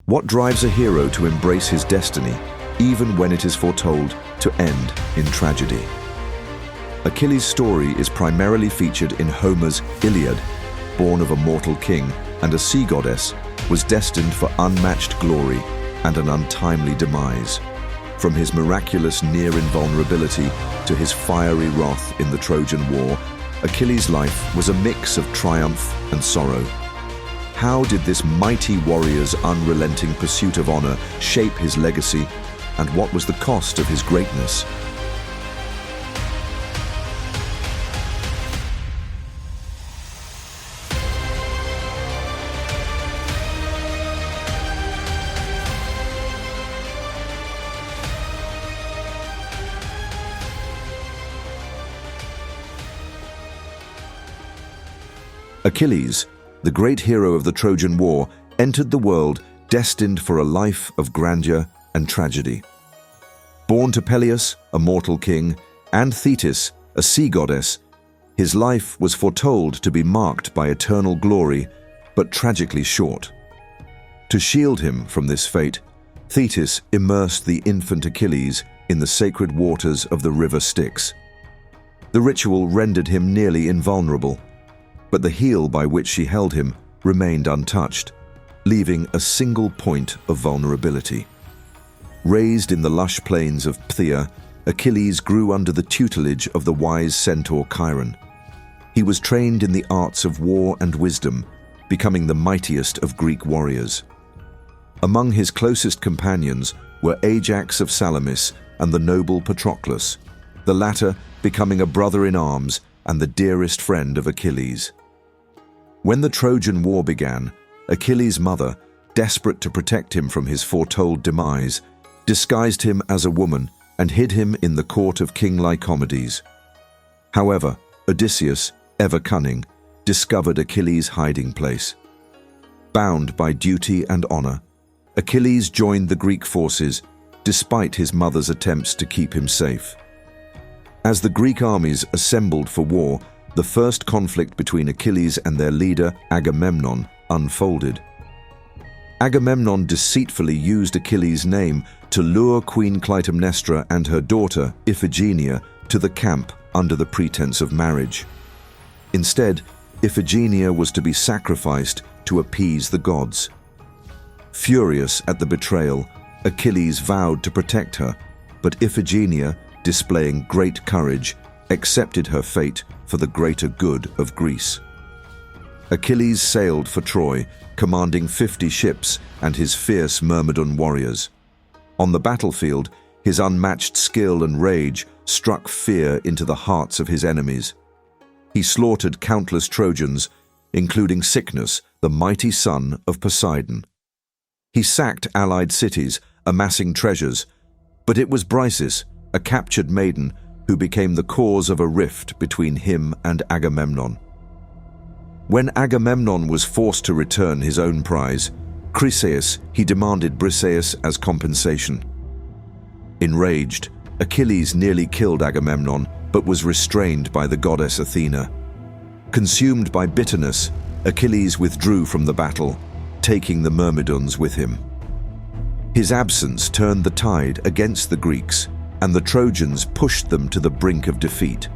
What drives a hero to embrace his destiny, even when it is foretold to end in tragedy? Achilles' story is primarily featured in Homer's Iliad. Born of a mortal king and a sea goddess, was destined for unmatched glory and an untimely demise. From his miraculous near invulnerability to his fiery wrath in the Trojan War, Achilles' life was a mix of triumph and sorrow. How did this mighty warrior's unrelenting pursuit of honor shape his legacy, and what was the cost of his greatness? Achilles, the great hero of the Trojan War, entered the world destined for a life of grandeur and tragedy. Born to Peleus, a mortal king, and Thetis, a sea goddess, his life was foretold to be marked by eternal glory, but tragically short. To shield him from this fate, Thetis immersed the infant Achilles in the sacred waters of the river Styx. The ritual rendered him nearly invulnerable, but the heel by which she held him remained untouched, leaving a single point of vulnerability. Raised in the lush plains of Phthia, Achilles grew under the tutelage of the wise centaur Chiron. He was trained in the arts of war and wisdom, becoming the mightiest of Greek warriors. Among his closest companions were Ajax of Salamis and the noble Patroclus, the latter becoming a brother in arms and the dearest friend of Achilles. When the Trojan War began, Achilles' mother, desperate to protect him from his foretold demise, disguised him as a woman and hid him in the court of King Lycomedes. However, Odysseus, ever cunning, discovered Achilles' hiding place. Bound by duty and honor, Achilles joined the Greek forces, despite his mother's attempts to keep him safe. As the Greek armies assembled for war, the first conflict between Achilles and their leader, Agamemnon, unfolded. Agamemnon deceitfully used Achilles' name to lure Queen Clytemnestra and her daughter, Iphigenia, to the camp under the pretense of marriage. Instead, Iphigenia was to be sacrificed to appease the gods. Furious at the betrayal, Achilles vowed to protect her, but Iphigenia, displaying great courage, accepted her fate for the greater good of Greece. Achilles sailed for Troy, commanding 50 ships and his fierce Myrmidon warriors. On the battlefield, his unmatched skill and rage struck fear into the hearts of his enemies. He slaughtered countless Trojans, including Cycnus, the mighty son of Poseidon. He sacked allied cities, amassing treasures, but it was Briseis, a captured maiden, who became the cause of a rift between him and Agamemnon. When Agamemnon was forced to return his own prize, Chryseis, he demanded Briseis as compensation. Enraged, Achilles nearly killed Agamemnon, but was restrained by the goddess Athena. Consumed by bitterness, Achilles withdrew from the battle, taking the Myrmidons with him. His absence turned the tide against the Greeks, and the Trojans pushed them to the brink of defeat.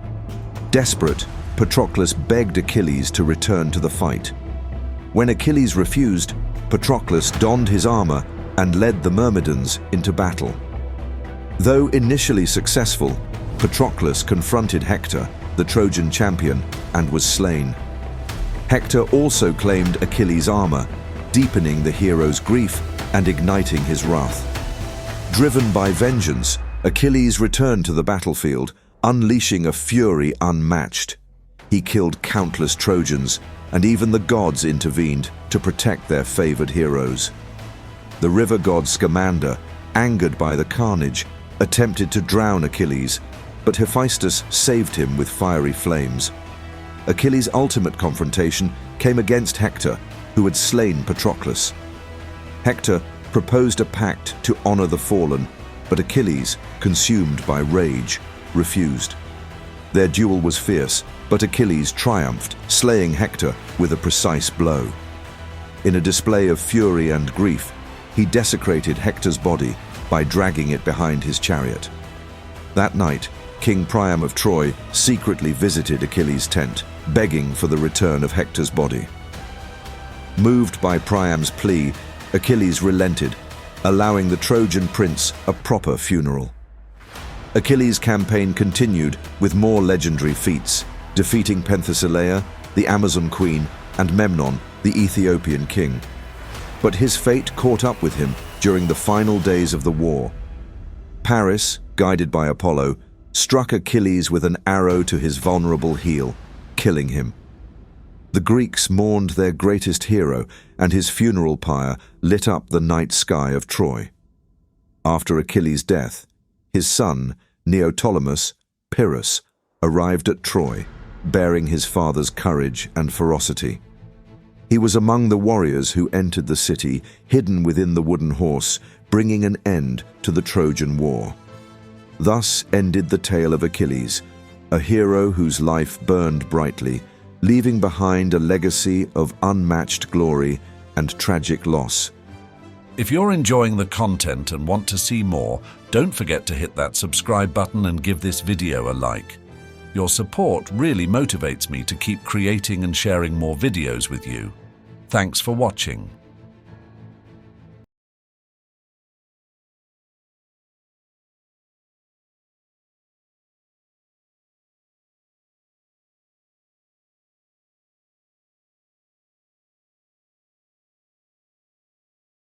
Desperate, Patroclus begged Achilles to return to the fight. When Achilles refused, Patroclus donned his armor and led the Myrmidons into battle. Though initially successful, Patroclus confronted Hector, the Trojan champion, and was slain. Hector also claimed Achilles' armor, deepening the hero's grief and igniting his wrath. Driven by vengeance, Achilles returned to the battlefield, unleashing a fury unmatched. He killed countless Trojans, and even the gods intervened to protect their favored heroes. The river god Scamander, angered by the carnage, attempted to drown Achilles, but Hephaestus saved him with fiery flames. Achilles' ultimate confrontation came against Hector, who had slain Patroclus. Hector proposed a pact to honor the fallen, but Achilles, consumed by rage, refused. Their duel was fierce, but Achilles triumphed, slaying Hector with a precise blow. In a display of fury and grief, he desecrated Hector's body by dragging it behind his chariot. That night, King Priam of Troy secretly visited Achilles' tent, begging for the return of Hector's body. Moved by Priam's plea, Achilles relented, allowing the Trojan prince a proper funeral. Achilles' campaign continued with more legendary feats, defeating Penthesilea, the Amazon queen, and Memnon, the Ethiopian king. But his fate caught up with him during the final days of the war. Paris, guided by Apollo, struck Achilles with an arrow to his vulnerable heel, killing him. The Greeks mourned their greatest hero, and his funeral pyre lit up the night sky of Troy. After Achilles' death, his son, Neoptolemus, Pyrrhus, arrived at Troy, bearing his father's courage and ferocity. He was among the warriors who entered the city, hidden within the wooden horse, bringing an end to the Trojan War. Thus ended the tale of Achilles, a hero whose life burned brightly, leaving behind a legacy of unmatched glory and tragic loss. If you're enjoying the content and want to see more, don't forget to hit that subscribe button and give this video a like. Your support really motivates me to keep creating and sharing more videos with you. Thanks for watching.